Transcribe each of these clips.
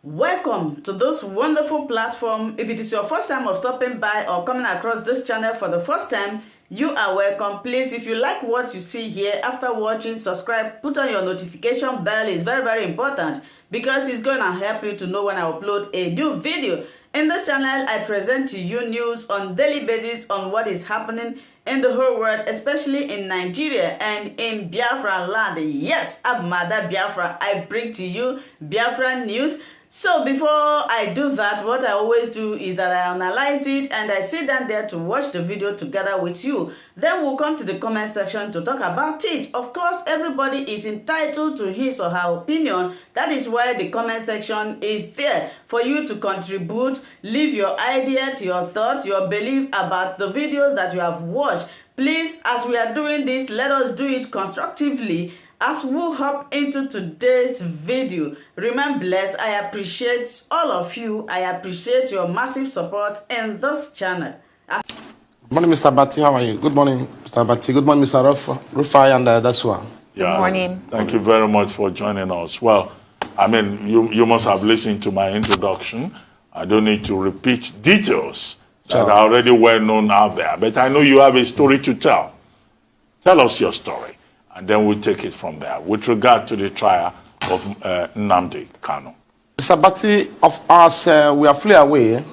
Welcome to this wonderful platform. If it is your first time of stopping by or coming across this channel for the first time, you are welcome. Please, if you like what you see here, after watching, subscribe, put on your notification bell. It's very important because it's going to help you to know when I upload a new video. In this channel, I present to you news on daily basis on what is happening in the whole world, especially in Nigeria and in Biafra land. Yes, I'm Mother Biafra. I bring to you Biafra news. So before I do that, what I always do is that I analyze it and I sit down there to watch the video together with you. Then we'll come to the comment section to talk about it. Of course, everybody is entitled to his or her opinion. That is why the comment section is there for you to contribute, leave your ideas, your thoughts, your belief about the videos that you have watched. Please, as we are doing this, let us do it constructively. As we hop into today's video, remain blessed. I appreciate all of you. I appreciate your massive support in this channel. Good morning, Mr. Bati. How are you? Good morning, Mr. Bati. Good morning, Mr. Rufai and Dasua. Yeah, good morning. Thank you very much for joining us. Well, I mean, you must have listened to my introduction. I don't need to repeat details that are already well known out there. But I know you have a story to tell. Tell us your story. And then we'll take it from there with regard to the trial of Nnamdi Kanu. Mr. Bati, of us, we are fully aware,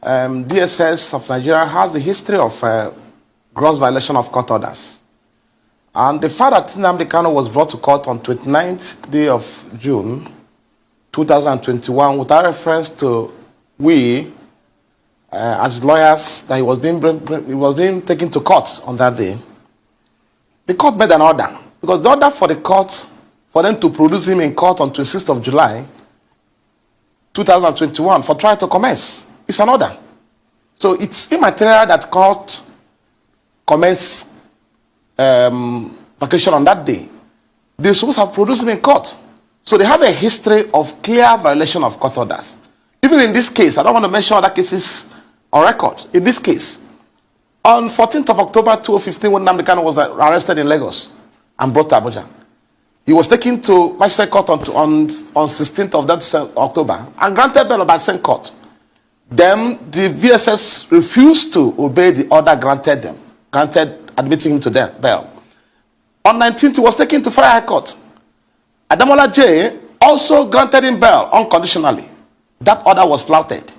DSS of Nigeria has the history of gross violation of court orders. And the fact that Nnamdi Kanu was brought to court on 29th day of June 2021 without reference to we, as lawyers, that he was being taken to court on that day. The court made an order, because the order for the court, for them to produce him in court on 26th of July, 2021, for trial to commence, it's an order. So it's immaterial that court commence vacation on that day. They're supposed to have produced him in court. So they have a history of clear violation of court orders. Even in this case, I don't want to mention other cases on record. In this case, on 14th of October 2015, when Nnamdi Kanu was arrested in Lagos and brought to Abuja, he was taken to Magistrate Court on 16th of that October and granted bail by the same court. Then the VSS refused to obey the order granted admitting him to bail. On 19th, he was taken to Federal High Court. Adamola J also granted him bail unconditionally. That order was flouted.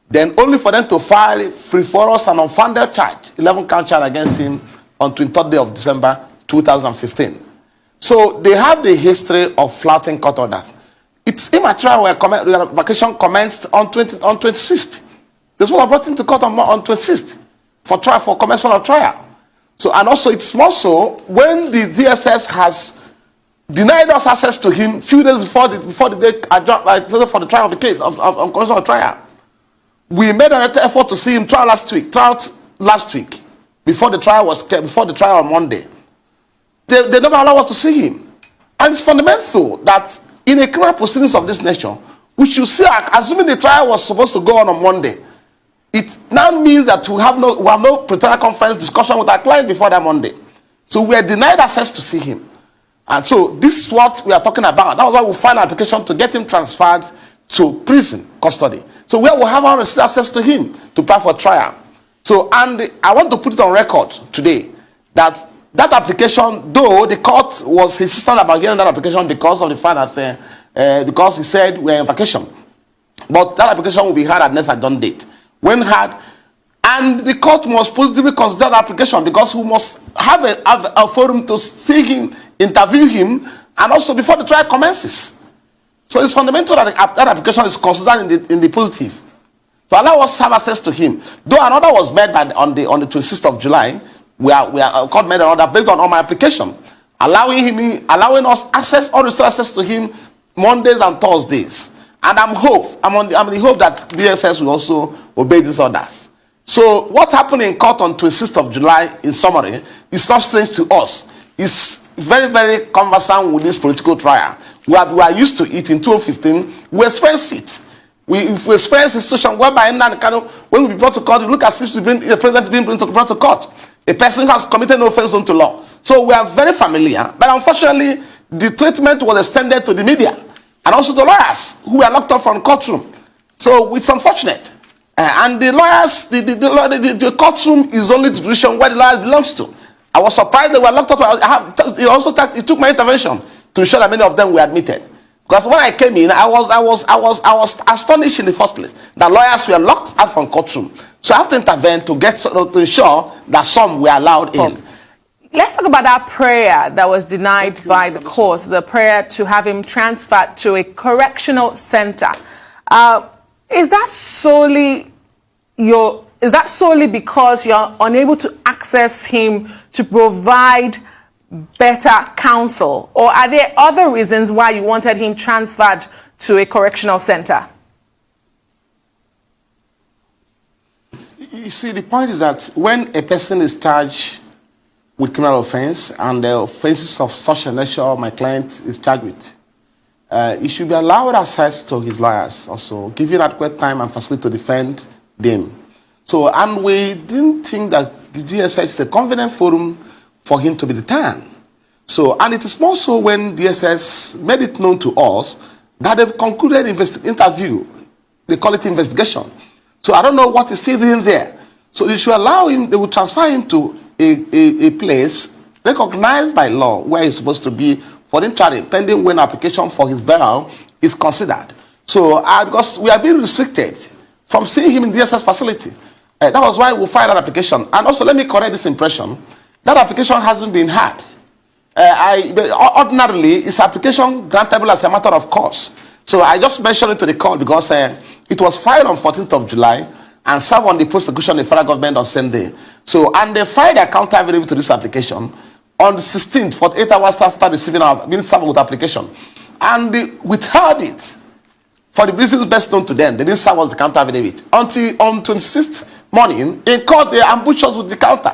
Then only for them to file frivolous and unfounded charge, 11 count charge against him on 23rd day of December 2015. So they have the history of flouting court orders. It's immaterial where vacation commenced on 26th. This was brought into court on 26th for trial, for commencement of trial. So, and also it's more so when the DSS has denied us access to him few days before the day adjourned for the trial of the case of commencement of trial. We made an effort to see him trial last week, before the trial on Monday. They never allow us to see him. And it's fundamental that in a criminal proceedings of this nature, we should see, assuming the trial was supposed to go on Monday, it now means that we have no pretrial conference discussion with our client before that Monday. So we are denied access to see him. And so this is what we are talking about. That was why we filed an application to get him transferred to prison custody. So we will have access to him to apply for trial. So, and I want to put it on record today that application, though the court was insistent about getting that application because of the fact that because he said we're on vacation, but that application will be heard at next adjourned date. When heard, and the court must positively consider the application because we must have a forum to see him, interview him, and also before the trial commences. So it's fundamental that that application is considered in the positive to allow us to have access to him. Though an order was made on the 26th of July, court made an order based on my application, allowing us access to him Mondays and Thursdays. And I'm the hope that BSS will also obey these orders. So what happened in court on 26th of July, in summary, is not strange to us. It's very conversant with this political trial. We are used to it. In 2015, we experienced it. We experienced a situation whereby when we be brought to court, we look as if the president is being brought to court. A person has committed no offense unto law. So we are very familiar. But unfortunately, the treatment was extended to the media. and also the lawyers who were locked up from the courtroom. So it's unfortunate. And the lawyers, the courtroom is only the institution where the lawyers belongs to. I was surprised they were locked up. It took my intervention to ensure that many of them were admitted. Because when I came in, I was astonished in the first place that lawyers were locked out from courtroom. So I have to intervene to ensure that some were allowed in. Let's talk about that prayer that was denied by the court, the prayer to have him transferred to a correctional center. Is that solely because you're unable to access him to provide better counsel, or are there other reasons why you wanted him transferred to a correctional center? You see, the point is that when a person is charged with criminal offense and the offenses of such a nature my client is charged with, he should be allowed access to his lawyers, also giving adequate time and facility to defend them. So, and we didn't think that the DSS is a convenient forum for him to be detained. So, and it is more so when DSS made it known to us that they've concluded interview. They call it investigation. So I don't know what is still in there. So they should allow him, they will transfer him to a place recognized by law where he's supposed to be for the trial, pending when application for his bail is considered. So because we are being restricted from seeing him in the DSS facility. That was why we filed that application. And also, let me correct this impression. That application hasn't been had. Ordinarily, it's application grantable as a matter of course. So I just mentioned it to the court because it was filed on 14th of July and served on the prosecution of the federal government on same day. So, and they filed a counter affidavit to this application on the 16th, 48 hours after receiving being served with application. And they withheld it for the reasons best known to them. They didn't serve us the counter affidavit. Until on 26th morning, in court, they ambushed us with the counter.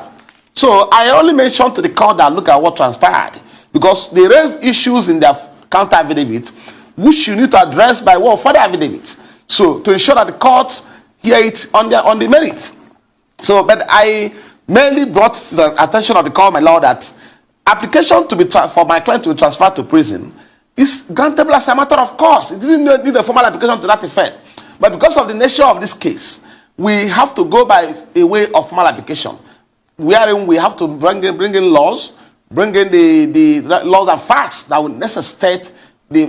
So I only mentioned to the court that look at what transpired, because they raised issues in their counter affidavit which you need to address by way of further affidavit. So to ensure that the court hear it on the merit. So, but I mainly brought to the attention of the court, my lord, that application to be for my client to be transferred to prison is grantable as a matter of course. It didn't need a formal application to that effect. But because of the nature of this case, we have to go by a way of formal application, wherein we have to bring in laws, bring in the laws and facts that will necessitate the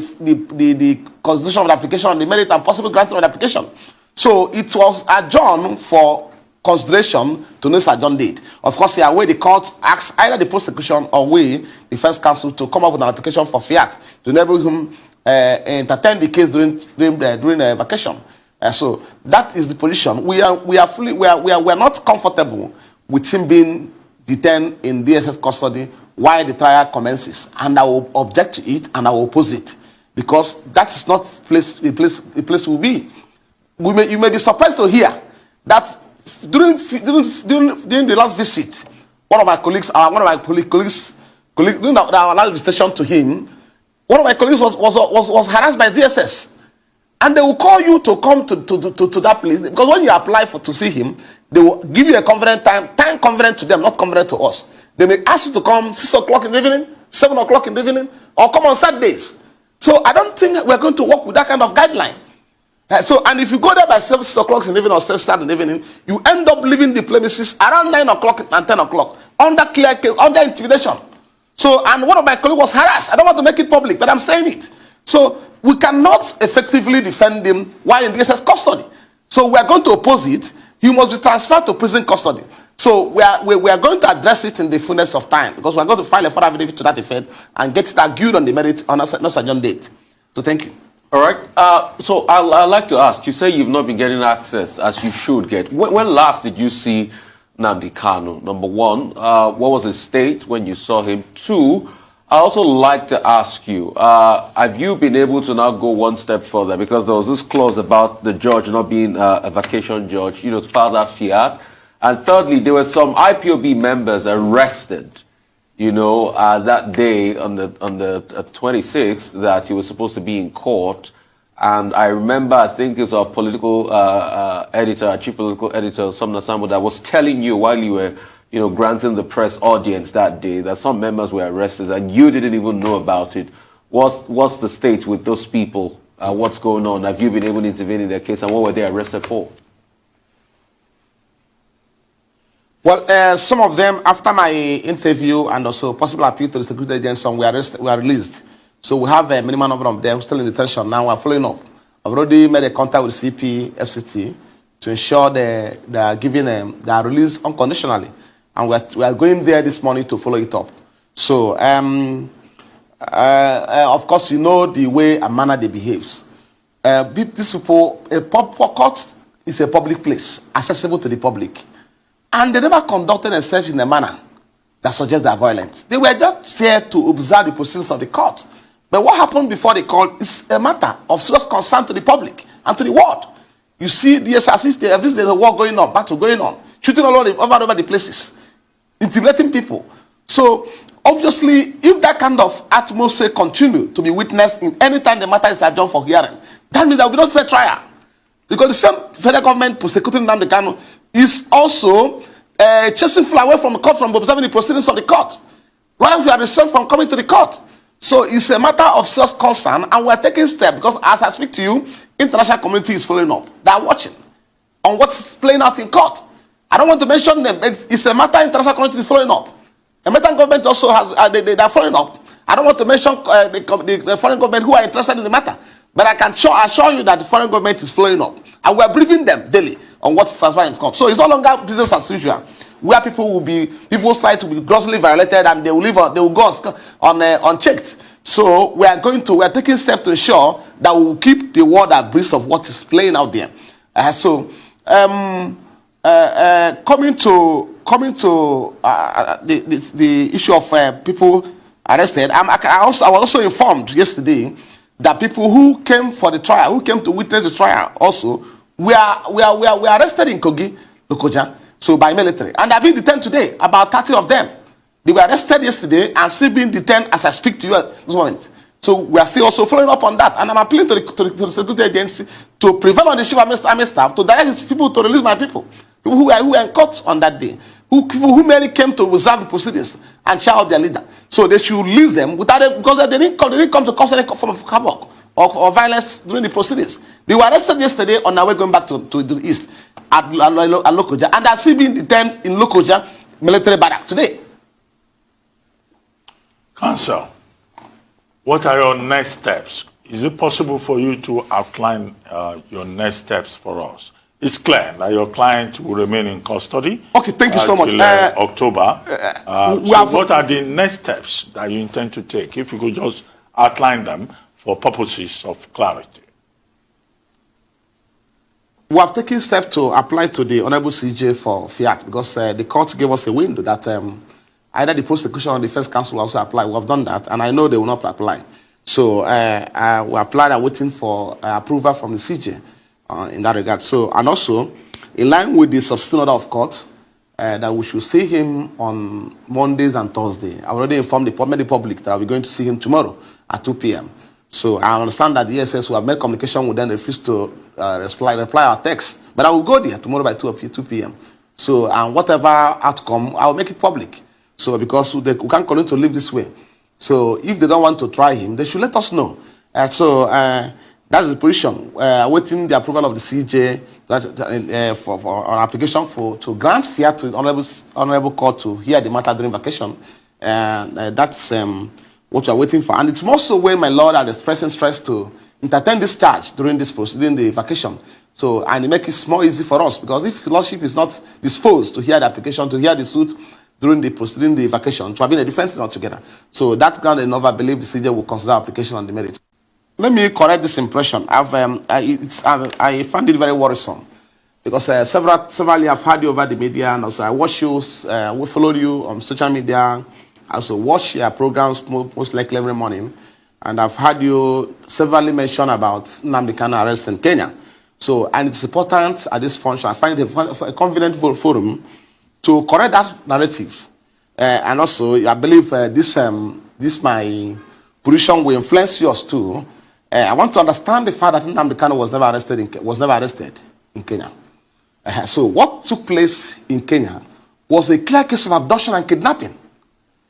consideration of the application on the merit and possible granting of the application. So it was adjourned for consideration to next adjourned date. Of course, here where the court asks either the prosecution or we, the first counsel, to come up with an application for fiat to enable him entertain the case during vacation. So that is the position. We are not comfortable with him being detained in DSS custody while the trial commences, and I will object to it and I will oppose it, because that is not a place will be. You may be surprised to hear that during the last visit, one of my colleagues during our last visitation to him, one of my colleagues was harassed by DSS, and they will call you to come to that place, because when you apply to see him, they will give you a convenient time convenient to them, not convenient to us. They may ask you to come 6 o'clock in the evening, 7 o'clock in the evening, or come on Saturdays. So I don't think we're going to work with that kind of guideline. And if you go there by 6 o'clock in the evening or 7 in the evening, you end up leaving the premises around 9 o'clock and 10 o'clock under intimidation. So, and one of my colleagues was harassed. I don't want to make it public, but I'm saying it. So we cannot effectively defend him while in DSS custody. So we are going to oppose it. He must be transferred to prison custody. So we are going to address it in the fullness of time, because we are going to file a further affidavit to that effect and get it argued on the merit on a adjourned date. So thank you. All right. So I'd like to ask, you say you've not been getting access as you should get. When last did you see Nnamdi Kanu? Number one, what was his state when you saw him? Two, I also like to ask you, have you been able to now go one step further? Because there was this clause about the judge not being a vacation judge, to file that fiat. And thirdly, there were some IPOB members arrested, that day on the 26th that he was supposed to be in court. And I remember, I think it was our political editor, our chief political editor, Somna Sambo, that was telling you while you were, granting the press audience that day that some members were arrested and you didn't even know about it. What's the state with those people? What's going on? Have you been able to intervene in their case, and what were they arrested for? Well, some of them, after my interview and also possible appeal to the security agents, were released. So we have a minimum number of them still in detention. Now we're following up. I've already made a contact with CP, FCT, to ensure they are giving them, they are released unconditionally. And we are going there this morning to follow it up. So, of course, you know the way and manner they behaves. These people, for court is a public place, accessible to the public. And they never conducted themselves in a manner that suggests they are violent. They were just there to observe the proceedings of the court. But what happened before the court is a matter of serious concern to the public and to the world. You see this as if there's a war going on, battle going on, shooting all over the places, intimidating people. So, obviously, if that kind of atmosphere continue to be witnessed in any time the matter is adjourned for hearing, that means there will be no fair trial. Because the same federal government prosecuting Nnamdi Kanu is also chasing fly away from the court from observing the proceedings of the court. Why we are restrained from coming to the court? So it's a matter of serious concern, and we are taking steps because as I speak to you, international community is following up. They are watching on what's playing out in court. I don't want to mention them, but it's a matter international community is following up. The American government also has, they are following up. I don't want to mention the foreign government who are interested in the matter, but I can assure you that the foreign government is following up, and we are briefing them daily on what's transpiring in court. So it's no longer business as usual, where people's rights to be grossly violated and they will go unchecked. So we are taking steps to ensure that we will keep the world abreast of what is playing out there. Coming to the issue of people arrested, I was also informed yesterday that people who came for the trial, who came to witness the trial, also we are arrested in Kogi, Lokoja, so by military, and they've been detained today. About 30 of them, they were arrested yesterday and still being detained as I speak to you at this moment. So we are still also following up on that, and I'm appealing to the security agency to prevail on the chief army staff to direct his people to release my people who were in court on that day, people who merely came to observe the proceedings and cheer out their leader. So they should release them because they didn't come to cause any form of havoc or violence during the proceedings. They were arrested yesterday on our way going back to the east at Lokoja, and are still being detained in Lokoja military barrack today. Counsel, what are your next steps? Is it possible for you to outline your next steps for us? It's clear that your client will remain in custody. Okay, thank you so much. October. What are the next steps that you intend to take? If you could just outline them for purposes of clarity. We have taken steps to apply to the Honorable CJ for fiat because the court gave us a window that either the prosecution or the defense counsel will also apply. We have done that, and I know they will not apply. So we applied and waiting for approval from the CJ in that regard. So, and also, in line with the substantive order of court, that we should see him on Mondays and Thursdays. I already informed the public that we're going to see him tomorrow at 2 p.m. So I understand that the ESS will have made communication with them, they refuse to reply our text. But I will go there tomorrow by 2 p.m. So, and whatever outcome, I will make it public. So, because we can't continue to live this way. So, if they don't want to try him, they should let us know. That's the position. Awaiting the approval of the CJ for our application to grant fiat to the honorable court to hear the matter during vacation. That's what we are waiting for. And it's more so when my lord are expressing stress to entertain this charge during the vacation. So, and it makes it more easy for us, because if the lordship is not disposed to hear the application, to hear the suit during the vacation, it will have been a different thing altogether. So that ground enough, I believe the CJ will consider application on the merit. Let me correct this impression. I find it very worrisome, because severally I've heard you over the media, and also I watch you, we followed you on social media, I also watch your programs most likely every morning, and I've heard you severally mention about Nnamdi Kanu arrest in Kenya. So, and it's important at this function, I find it a convenient forum to correct that narrative. And also, I believe this my position will influence yours too. I want to understand the fact that Nnamdi Kanu was never arrested in Kenya. So what took place in Kenya was a clear case of abduction and kidnapping.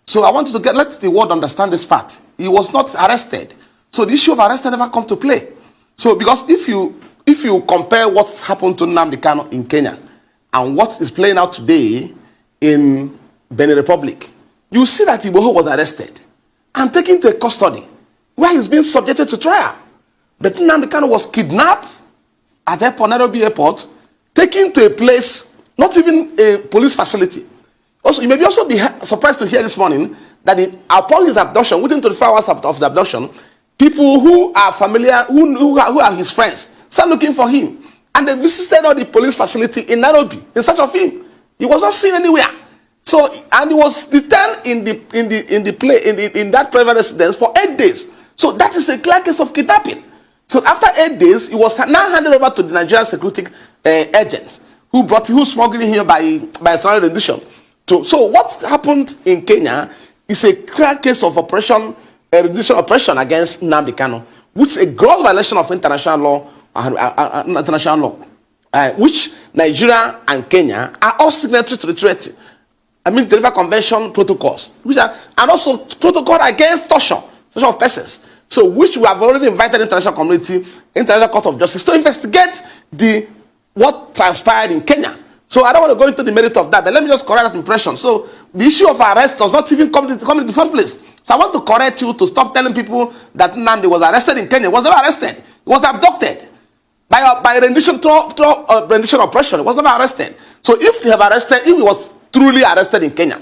So I want you to let the world understand this part. He was not arrested. So the issue of arrest never come to play. So because if you compare what's happened to Nnamdi Kanu in Kenya and what is playing out today in Benin Republic, you see that Igboho was arrested and taken to custody where he's being subjected to trial. But Nnamdi Kanu was kidnapped at Nairobi Airport, taken to a place, not even a police facility. Also, you may also be surprised to hear this morning that upon his abduction, within 24 hours of the abduction, people who are familiar, who are his friends, start looking for him. And they visited all the police facility in Nairobi in search of him. He was not seen anywhere. So, and he was detained in that private residence for 8 days. So that is a clear case of kidnapping. So after 8 days, he was now handed over to the Nigerian security agents who smuggled him here by extraordinary rendition. So what happened in Kenya is a clear case of rendition operation against Nnamdi Kanu, which is a gross violation of international law, which Nigeria and Kenya are all signatory to the treaty. I mean, the Geneva Convention protocols, and also protocol against torture of persons. So, which we have already invited the international community, International Court of Justice, to investigate what transpired in Kenya. So, I don't want to go into the merit of that, but let me just correct that impression. So, the issue of arrest does not even come in the first place. So, I want to correct you to stop telling people that Nnamdi was arrested in Kenya. He was never arrested. He was abducted by rendition operation. He was never arrested. So, if they have arrested, if he was truly arrested in Kenya,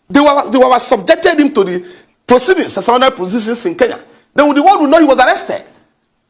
they were subjected him to the proceedings, the surrounding proceedings in Kenya. Then the world will know he was arrested.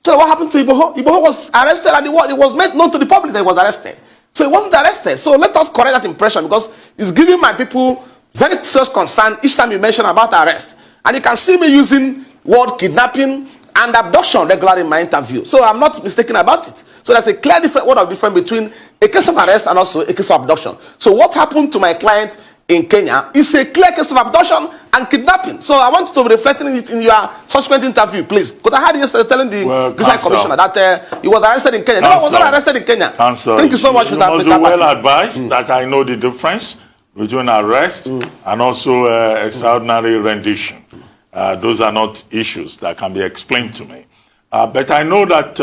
So what happened to Igboho? Igboho was arrested and it was made known to the public that he was arrested. So he wasn't arrested. So let us correct that impression because it's giving my people very serious concern each time you mention about arrest. And you can see me using word kidnapping and abduction regularly in my interview. So I'm not mistaken about it. So there's a clear word of difference between a case of arrest and also a case of abduction. So what happened to my client in Kenya is a clear case of abduction and kidnapping. So I want you to be reflecting it in your subsequent interview, please. Because I heard you yesterday telling the Judicial Commissioner that he was arrested in Kenya. No, he was not arrested in Kenya. Thank you so much for that. You must be well advised that I know the difference between arrest and also extraordinary rendition. Those are not issues that can be explained to me. But I know that,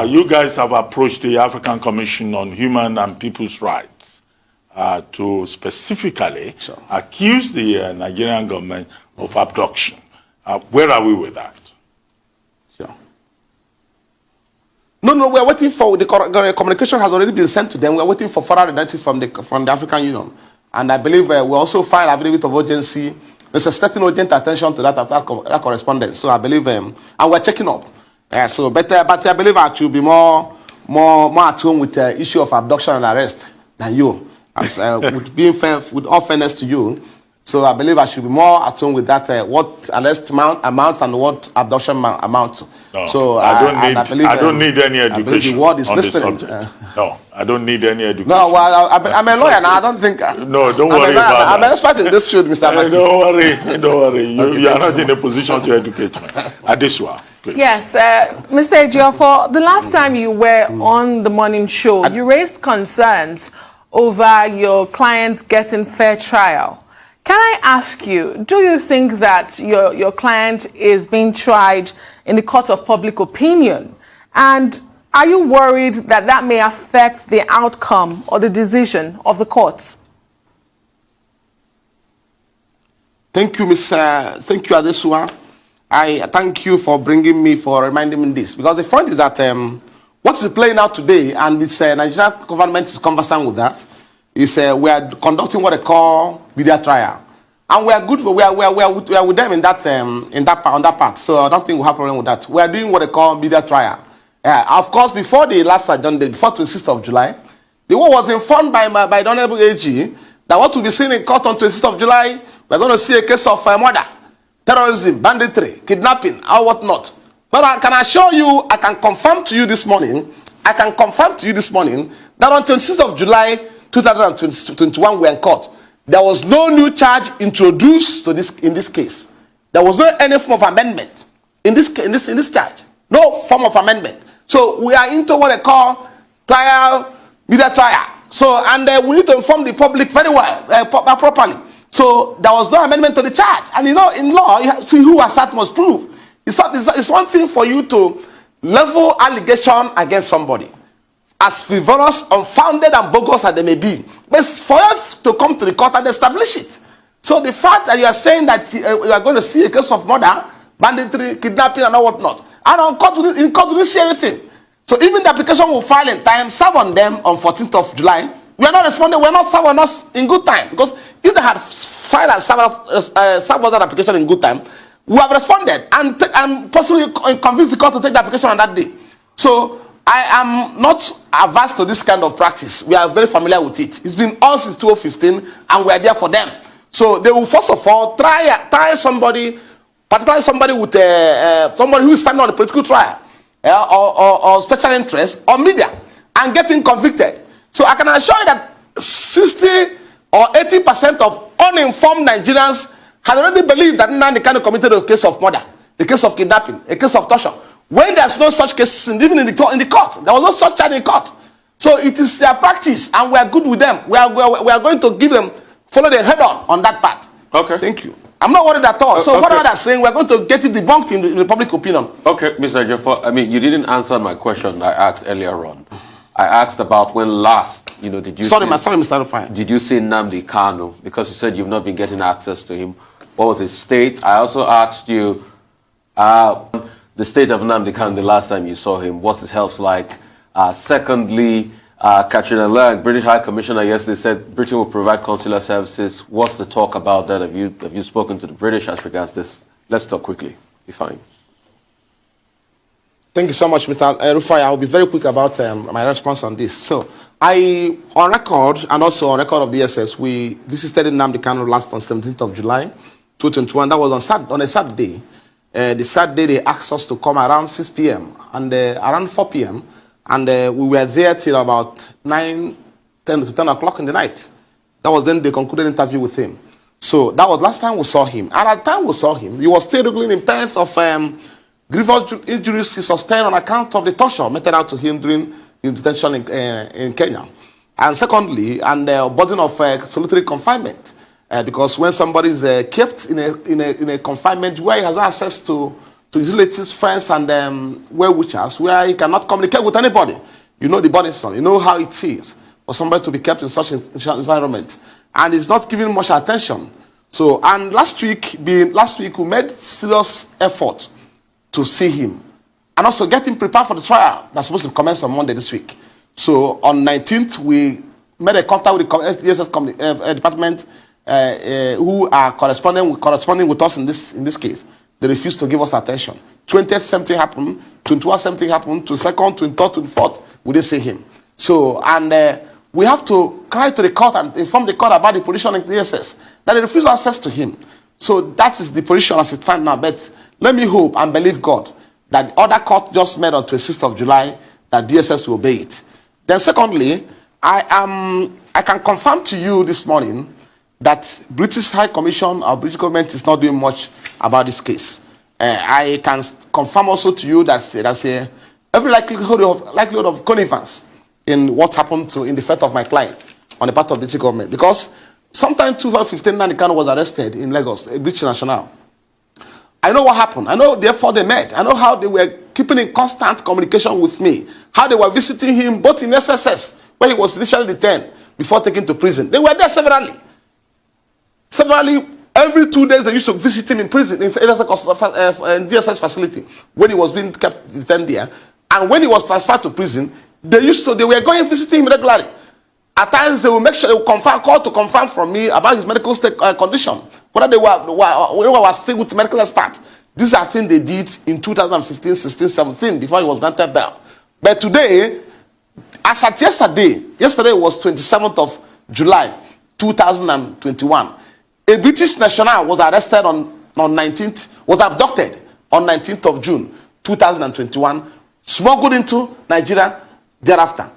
you guys have approached the African Commission on Human and People's Rights to specifically accuse the Nigerian government of abduction. Where are we with that? Sure. No, we're waiting for the communication has already been sent to them. We're waiting for further directive from the African Union. And I believe we also filed a affidavit of urgency. There's a certain urgent attention to that correspondence. So I believe, and we're checking up. But I believe I should be more at home with the issue of abduction and arrest than you. With all fairness to you, so I believe I should be more at home with that. What arrest amounts and what abduction amounts. No, so I don't need any education the word is on listening. the subject. No, I don't need any education. No, well, I'm a lawyer now. I don't think. No, don't worry about that. I'm an expert in this field, Mr. Martin. Don't worry. You are not in a position to educate me. Adesua, please. Yes, Mr. Ejiofor, the last time you were on the morning show, you raised concerns over your clients getting fair trial. Can I ask you, do you think that your client is being tried in the court of public opinion? And are you worried that that may affect the outcome or the decision of the courts? Thank you, thank you, Adesua. I thank you for reminding me this. Because the point is that what is playing out today, and this Nigerian government is conversant with that, is we are conducting what they call media trial, and we are good. We are with them in that part. So I don't think we have a problem with that. We are doing what they call media trial. Of course, before the last agenda, before 26th of July, the world was informed by the Honorable AG that what will be seen in court on 26th of July, we're going to see a case of murder, terrorism, banditry, kidnapping, or whatnot. But I can assure you, I can confirm to you this morning, that on 26th of July 2021, we were in court. There was no new charge introduced in this case. There was no any form of amendment in this charge. No form of amendment. So we are into what they call media trial. So and we need to inform the public very well, properly. So there was no amendment to the charge. And you know, in law, you have to see who assert must prove. It's one thing for you to level allegation against somebody, as frivolous, unfounded, and bogus as they may be. But it's for us to come to the court and establish it. So the fact that you are saying that you are going to see a case of murder, banditry, kidnapping, and all whatnot, and in court we didn't see anything. So even the application will file in time, serve on them on 14th of July. We are not responding. We are not serving us in good time, because if they had filed and served that application in good time, we have responded and possibly convinced the court to take the application on that day. So I am not averse to this kind of practice. We are very familiar with it. It's been on since 2015, and we are there for them. So they will first of all try somebody, particularly somebody with somebody who is standing on a political trial or special interest or media, and getting convicted. So I can assure you that 60 or 80% of uninformed Nigerians had already believed that Nnamdi Kanu committed a case of murder, a case of kidnapping, a case of torture, when there's no such cases even in the court. There was no such charge in court. So it is their practice, and we are good with them. We are going to give them, follow them head on that part. Okay. Thank you. I'm not worried at all. So whatever they're saying, we're going to get it debunked in the public opinion. Okay, Mr. Ejiofor, I mean, you didn't answer my question I asked earlier on. I asked about when last, did you sorry, Mr. Rufai. Did you see Nnamdi Kanu? Because you said you've not been getting access to him. What was his state? I also asked you the state of Nnamdi Kanu the last time you saw him. What's his health like? Secondly, Katrina Lang, British High Commissioner, yesterday said Britain will provide consular services. What's the talk about that? Have you spoken to the British as regards this? Let's talk quickly. Be fine. Thank you so much, Mr. Rufai. I will be very quick about my response on this. So, on record, and also on record of DSS, we visited Nnamdi Kanu last on 17th of July, 2021. That was on a Saturday. The Saturday, they asked us to come around 6 p.m. and around 4 p.m. And we were there till about 10 to 10 o'clock in the night. That was then the concluded interview with him. So that was last time we saw him. And at the time we saw him, he was still wriggling in pains of grievous injuries he sustained on account of the torture meted out to him during his detention in Kenya. And secondly, the burden of solitary confinement. Because when somebody is kept in a confinement where he has access to his relatives, friends, and well-wishers, where he cannot communicate with anybody. You know the burdensome. You know how it is for somebody to be kept in such an environment. And he's not giving much attention. So, and last week we made serious effort to see him. And also get him prepared for the trial that's supposed to commence on Monday this week. So, on 19th, we made a contact with the DSS department who are corresponding with us in this case. They refused to give us attention. 20th, something happened. 21st, something happened. 22nd, 23rd, 24th, we didn't see him. So, and we have to cry to the court and inform the court about the position of the DSS, that they refuse access to him. So that is the position as it stands now. But let me hope and believe God that the other court just made on 26th of July that DSS will obey it. Then secondly, I can confirm to you this morning that British High Commission or British government is not doing much about this case. I can confirm also to you that there's every likelihood of connivance in what happened in the fate of my client on the part of the British government. Because sometime 2015, Nnamdi Kanu was arrested in Lagos, a British national. I know what happened. I know therefore they met. I know how they were keeping in constant communication with me. How they were visiting him both in SSS, where he was initially detained, before taken to prison. They were there severally. Every 2 days they used to visit him in prison, in DSS facility, when he was being kept detained there. And when he was transferred to prison, they were going and visiting him regularly. At times they will make sure they will call to confirm from me about his medical state condition, whether they were still with medical expert. These are things they did in 2015, 16, 17 before he was granted bail. But today, as at yesterday was 27th of July, 2021. A British national was arrested on 19th, was abducted on 19th of June, 2021, smuggled into Nigeria thereafter,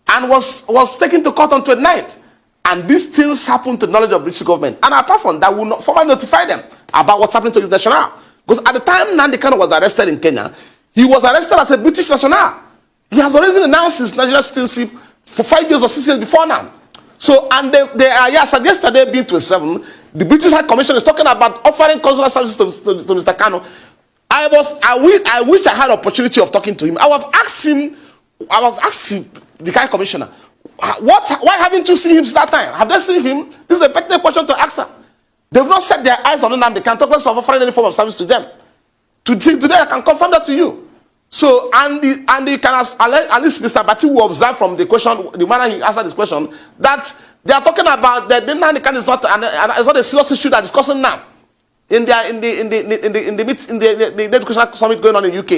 and was taken to court on 29th. And these things happened to the knowledge of British government. And apart from that, we will not formally notify them about what's happening to his national. Because at the time Nnamdi Kanu was arrested in Kenya, he was arrested as a British national. He has already announced his Nigerian citizenship for 5 years or 6 years before now. So, and they are, yes, and yesterday being 27, the British High Commission is talking about offering consular services to Mr. Kanu. I wish I had opportunity of talking to him. I was asking the High Commissioner, why haven't you seen him since that time? Have they seen him? This is a pertinent question to ask them. They've not set their eyes on them. They can't talk of offering any form of service to them. Today, I can confirm that to you. So, and you can ask, at least Mr. Bati will observe from the question, the manner he answered this question, that they are talking about that the Nnamdi is not a serious issue they're discussing now in the educational summit going on in UK.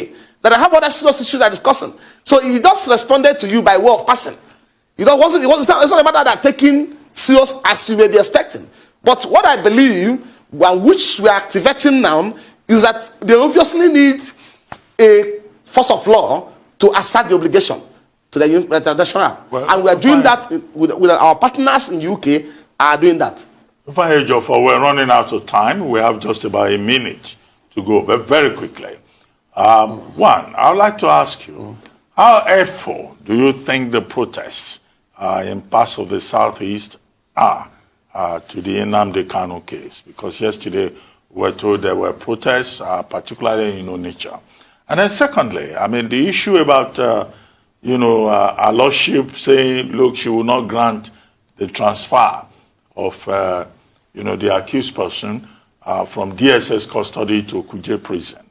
That they have other serious issues they're discussing. So he just responded to you by way of passing. It's not a matter that taking serious as you may be expecting. But what I believe, and which we are activating now, is that they obviously need a force of law to assert the obligation to the international. Well, and we are doing that with our partners in UK are doing that. We're running out of time. We have just about a minute to go, but very quickly. One, I would like to ask you, how helpful do you think the protests in parts of the Southeast are to the Nnamdi Kanu case? Because yesterday we were told there were protests, particularly in Onitsha. And then secondly, I mean, the issue about, our lordship saying, look, she will not grant the transfer of, the accused person from DSS custody to Kuje prison.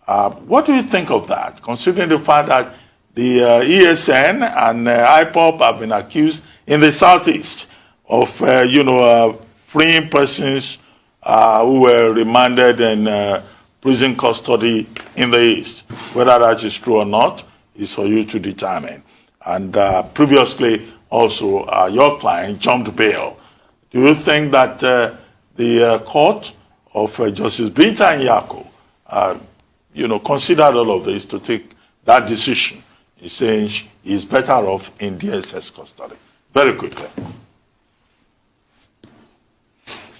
What do you think of that, considering the fact that the ESN and IPOP have been accused in the Southeast of, freeing persons who were remanded in prison custody in the East? Whether that is true or not is for you to determine. And previously, also, your client jumped bail. Do you think that the court of Justice Binta Nyako, considered all of this to take that decision? He's saying he's better off in DSS custody. Very quickly.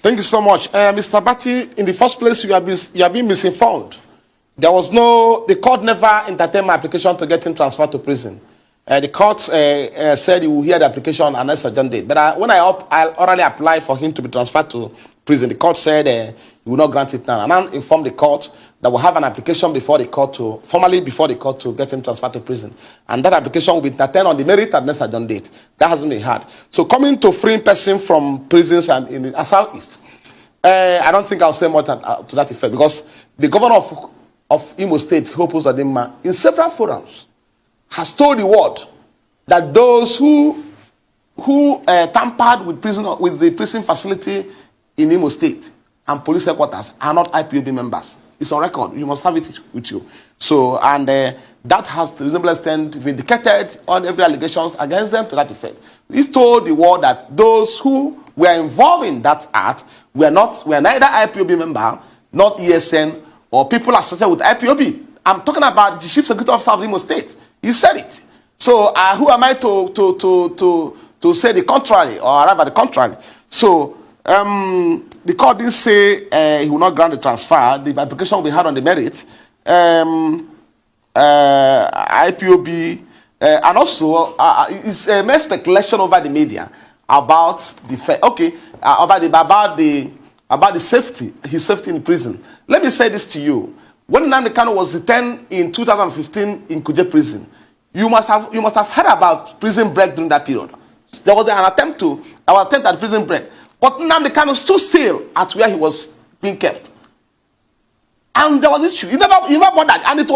Thank you so much. Mr. Bati, in the first place, you have been misinformed. The court never entertained my application to get him transferred to prison. The court said he will hear the application and next adjourned date. But when I orally applied for him to be transferred to prison, the court said he will not grant it now. And I informed the court that we'll have an application formally before the court to get him transferred to prison. And that application will be entertained on the merit and next adjourned date. That hasn't been had. So coming to freeing person from prisons and in the Southeast, I don't think I'll say much to that effect, because the governor of Imo State, Hope Uzodinma, in several forums, has told the world that those who tampered with the prison facility in Imo State and police headquarters are not IPOB members. It's on record. You must have it with you. So, and that has to a reasonable extent vindicated on every allegations against them to that effect. He's told the world that those who were involved in that act were neither IPOB member, not ESN, or people associated with IPOB. I'm talking about the chief security officer of Imo State. He said it. So who am I to say the contrary or arrive at the contrary? So the court didn't say he will not grant the transfer. The application will be held on the merit. IPOB, and also it's a mere speculation over the media about the about the safety, his safety in prison. Let me say this to you. When Nnamdi Kanu was detained in 2015 in Kuje prison, you must have heard about prison break during that period. There was an attempt at prison break. But Nnamdi Kanu stood still at where he was being kept. And there was issue. He never bothered. And it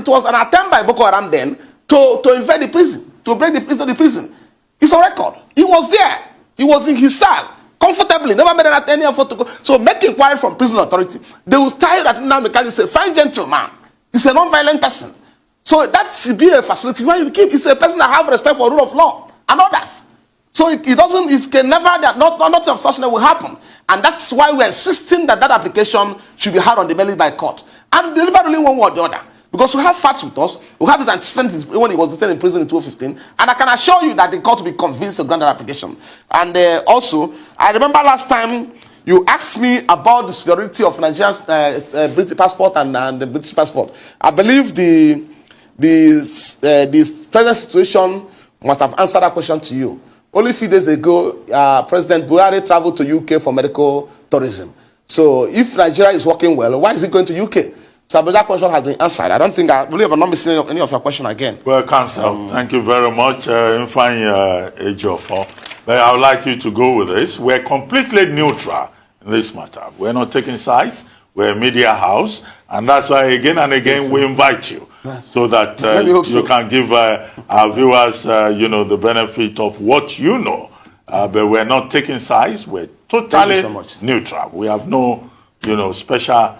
was an attempt by Boko Haram then to invade the prison, to break the prison. It's on record. He was there. He was in his cell, comfortably, never made any effort to go. So make inquiry from prison authority. They will tell you that Nnamdi Kanu is a fine gentleman. He's a non-violent person. So that should be a facility where you keep. He's a person that have respect for rule of law and others. So it can never, nothing of such will happen. And that's why we're insisting that application should be held on the merit by court. And delivered only one way or the other. Because we have facts with us. We have his antecedents when he was detained in prison in 2015. And I can assure you that the court will be convinced to grant that application. And also, I remember last time you asked me about the superiority of Nigerian British passport and the British passport. I believe the present situation must have answered that question to you. Only a few days ago, President Buhari traveled to UK for medical tourism. So if Nigeria is working well, why is it going to UK? So that question has been answered. I don't think I believe I'm not missing any of your question again. Well, Council, thank you very much. But I would like you to go with this. We're completely neutral in this matter. We're not taking sides. We're a media house. And that's why again and again we invite you so that you can give our viewers, the benefit of what you know. But we're not taking sides. We're totally neutral. We have no, special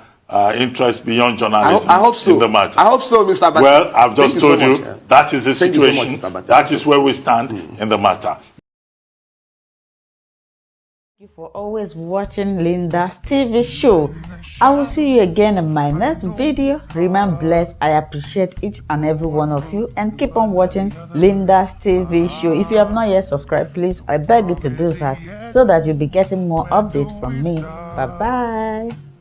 interest beyond journalism I hope so. in the matter. I hope so, Mr. Abati. Well, I've just told you that is the situation. That is where we stand in the matter. Thank you for always watching Linda's TV show. I will see you again in my next video. Remain blessed. I appreciate each and every one of you, and keep on watching Linda's TV show. If you have not yet subscribed, please, I beg you to do that so that you'll be getting more updates from me. Bye bye.